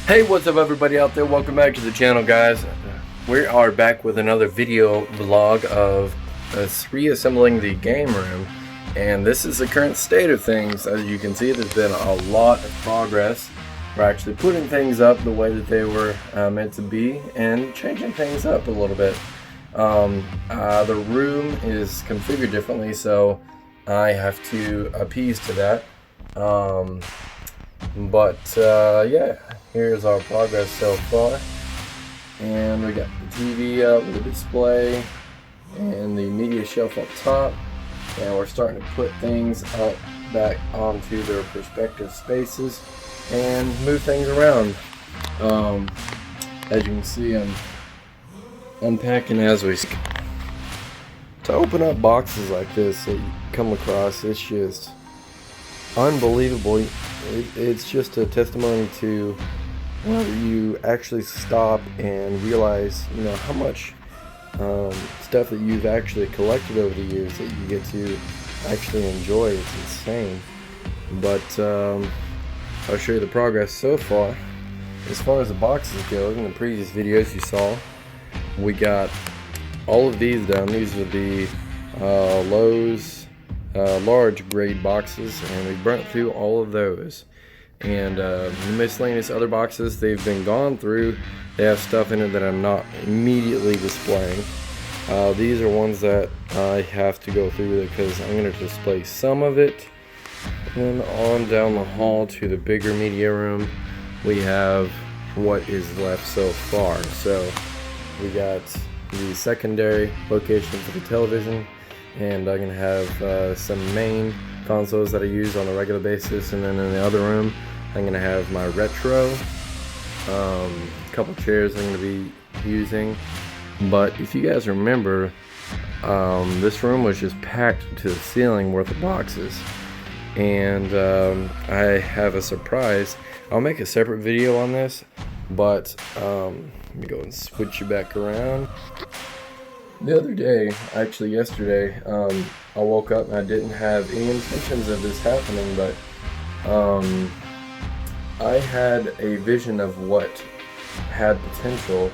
Hey, what's up everybody out there? Welcome back to the channel, guys. We are back with another video vlog of us reassembling the game room, and this is the current state of things. As you can see, there's been a lot of progress. We're actually putting things up the way that they were meant to be and changing things up a little bit. The room is configured differently, so I have to appease to that. Yeah, here's our progress so far. And we got the TV up, the display, and the media shelf up top. And we're starting to put things up back onto their respective spaces and move things around. As you can see, I'm unpacking as we speak. To open up boxes like this that you come across, it's just unbelievable. It's just a testimony to whenever you actually stop and realize, how much stuff that you've actually collected over the years that you get to actually enjoy. It's insane. But I'll show you the progress so far. As far as the boxes go, in the previous videos you saw, we got all of these done. These are the Lowe's large grade boxes, and we burnt through all of those. And the miscellaneous other boxes, they've been gone through. They have stuff in it that I'm not immediately displaying. These are ones that I have to go through because I'm going to display some of it. And then on down the hall to the bigger media room, we have what is left so far. So we got the secondary location for the television, and I'm going to have some main consoles that I use on a regular basis, and then in the other room I'm going to have my retro, a couple chairs I'm going to be using. But if you guys remember, this room was just packed to the ceiling worth of boxes, and I have a surprise. I'll make a separate video on this, but let me go and switch you back around. The other day, actually yesterday, I woke up and I didn't have any intentions of this happening, but I had a vision of what had potential,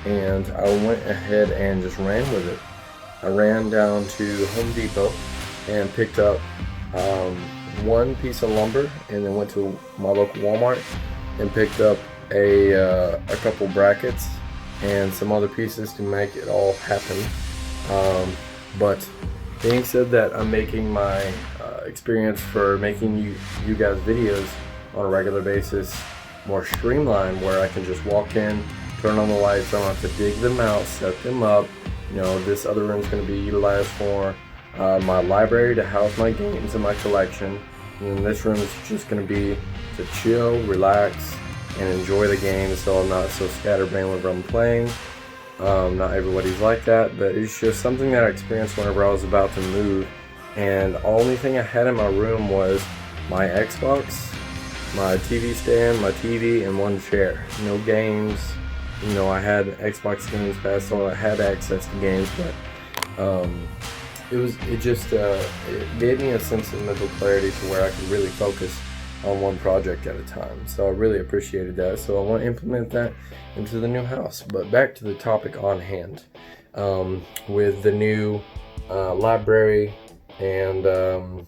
and I went ahead and just ran with it. I ran down to Home Depot and picked up one piece of lumber, and then went to my local Walmart and picked up a couple brackets and some other pieces to make it all happen. But being said that, I'm making my experience for making you guys videos on a regular basis more streamlined, where I can just walk in, turn on the lights, I don't have to dig them out, set them up. This other room is going to be utilized for my library to house my games and my collection, and then this room is just going to be to chill, relax, and enjoy the game, so I'm not so scatterbrained whenever I'm playing. Not everybody's like that, but it's just something that I experienced whenever I was about to move, and the only thing I had in my room was my Xbox, my TV stand, my TV, and one chair. No games. I had Xbox Games Pass, so I had access to games, but it gave me a sense of mental clarity to where I could really focus on one project at a time. So I really appreciated that. So I want to implement that into the new house. But back to the topic on hand. With the new library and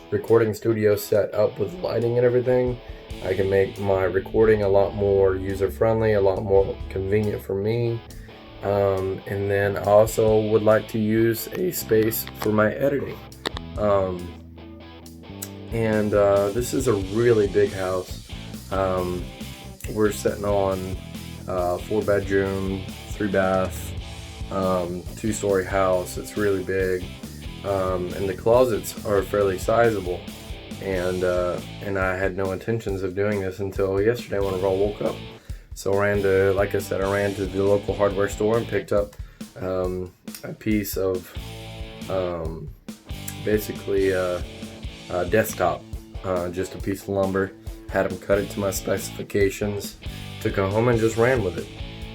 recording studio set up with lighting and everything, I can make my recording a lot more user-friendly, a lot more convenient for me. And then I also would like to use a space for my editing. This is a really big house. We're sitting on 4-bedroom, 3-bath, 2-story house. It's really big, and the closets are fairly sizable. And I had no intentions of doing this until yesterday whenever I woke up. So I ran to, like I said, the local hardware store and picked up a piece of basically a desktop, just a piece of lumber. Had them cut it to my specifications, took it home and just ran with it.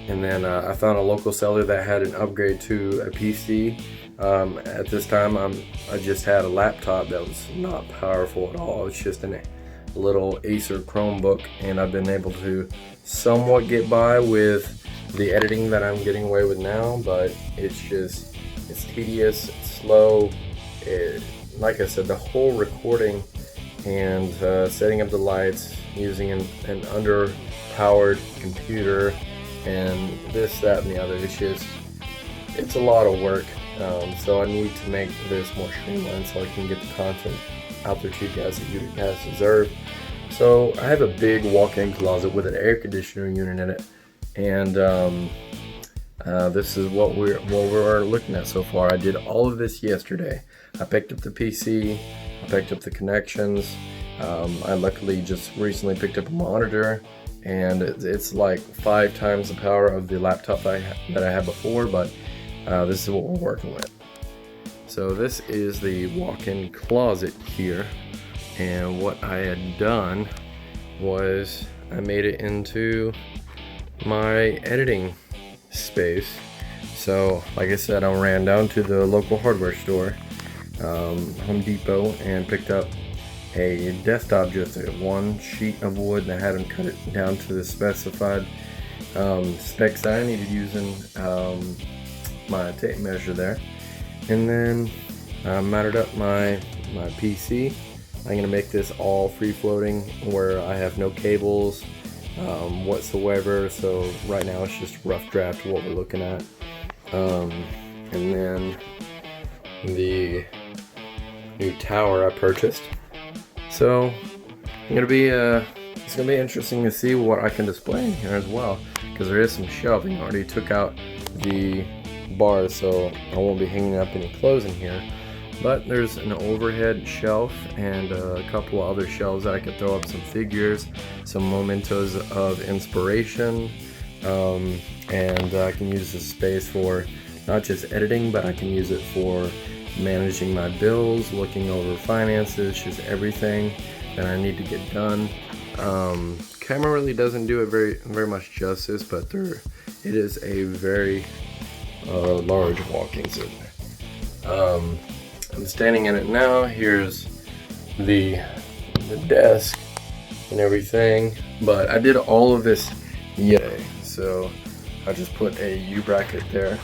And then I found a local seller that had an upgrade to a PC. At this time I just had a laptop that was not powerful at all. It's just an little Acer Chromebook, and I've been able to somewhat get by with the editing that I'm getting away with now, but it's tedious, it's slow. Like I said, the whole recording and setting up the lights using an underpowered computer and this, that, and the other, it's a lot of work. So I need to make this more streamlined so I can get the content out there to you guys that you guys deserve. So I have a big walk-in closet with an air conditioner unit in it, and this is what we're looking at so far. I did all of this yesterday. I picked up the PC, I picked up the connections. I luckily just recently picked up a monitor, and it's like 5 times the power of the laptop that I had before, but this is what we're working with. So this is the walk-in closet here, and what I had done was I made it into my editing space. So like I said, I ran down to the local hardware store, Home Depot, and picked up a desktop, just one sheet of wood, and I hadn't cut it down to the specified specs that I needed using my tape measure there. And then I mounted up my PC. I'm going to make this all free floating where I have no cables whatsoever. So right now it's just rough draft of what we're looking at. And then the new tower I purchased. So it's gonna be interesting to see what I can display in here as well, because there is some shelving. I already took out the bars, so I won't be hanging up any clothes in here. But there's an overhead shelf and a couple of other shelves that I could throw up some figures, some mementos of inspiration, and I can use this space for not just editing, but I can use it for managing my bills, looking over finances, just everything that I need to get done. Camera really doesn't do it very much justice, but it is a very large walk-in set. I'm standing in it now. Here's the desk and everything, but I did all of this yesterday, so I just put a U-bracket there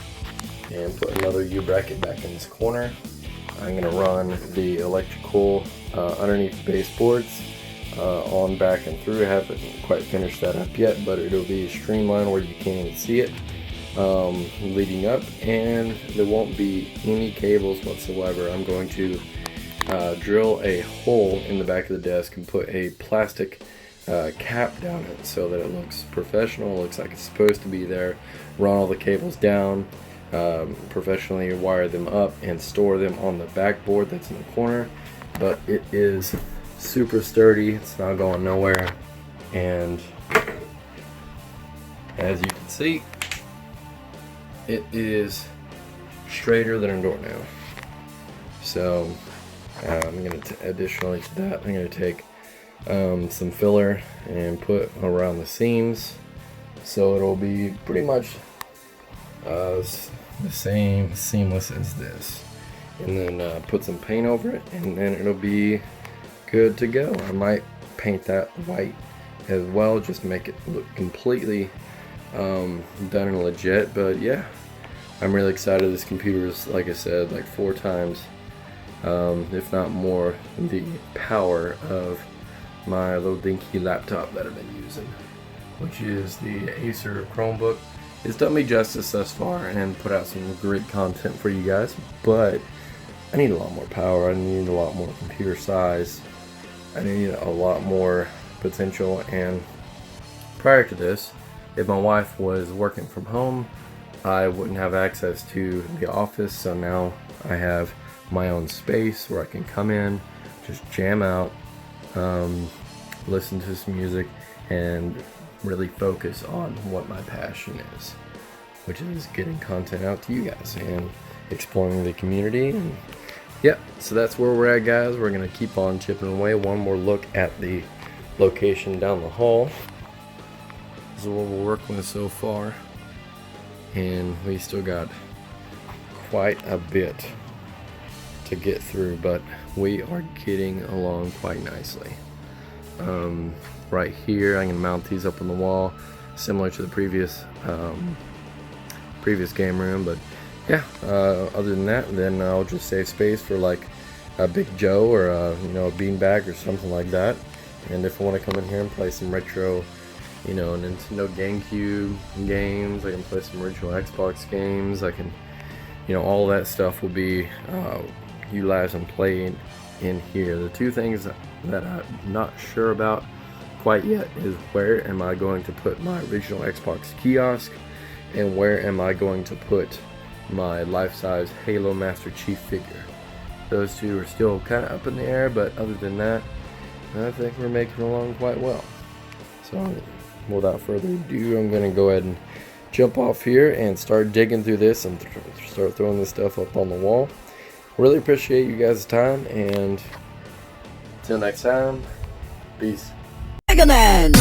and put another U-bracket back in this corner. I'm going to run the electrical underneath the baseboards on back and through. I haven't quite finished that up yet, but it'll be streamlined where you can't even see it leading up, and there won't be any cables whatsoever. I'm going to drill a hole in the back of the desk and put a plastic cap down it so that it looks professional, looks like it's supposed to be there. Run all the cables down, professionally wire them up, and store them on the backboard that's in the corner. But it is super sturdy, it's not going nowhere, and as you can see, it is straighter than a doornail. So I'm going to additionally to that, I'm going to take some filler and put around the seams, so it'll be pretty much the same seamless as this, and then put some paint over it, and then it'll be good to go. I might paint that white as well, just to make it look completely done and legit. But yeah, I'm really excited. This computer is, like I said, like 4 times if not more the power of my little dinky laptop that I've been using, which is the Acer Chromebook. It's done me justice thus far and put out some great content for you guys, but I need a lot more power. I need a lot more computer size. I need a lot more potential. And prior to this, if my wife was working from home, I wouldn't have access to the office. So now I have my own space where I can come in, just jam out, listen to some music, and really focus on what my passion is, which is getting content out to you guys and exploring the community. And yeah, so that's where we're at, guys. We're gonna keep on chipping away. One more look at the location down the hall. This is what we're working with so far, and we still got quite a bit to get through, but we are getting along quite nicely. right here. I'm gonna mount these up on the wall, similar to the previous game room. But yeah, other than that, then I'll just save space for like a Big Joe or a beanbag or something like that. And if I want to come in here and play some retro, Nintendo GameCube games, I can play some original Xbox games. I can, all that stuff will be utilized and played in here. The two things that I'm not sure about quite yet is where am I going to put my original Xbox kiosk, and where am I going to put my life-size Halo Master Chief figure. Those two are still kind of up in the air, but other than that, I think we're making along quite well. So without further ado, I'm going to go ahead and jump off here and start digging through this and start throwing this stuff up on the wall. Really appreciate you guys' time, and until next time, peace. Mega Man!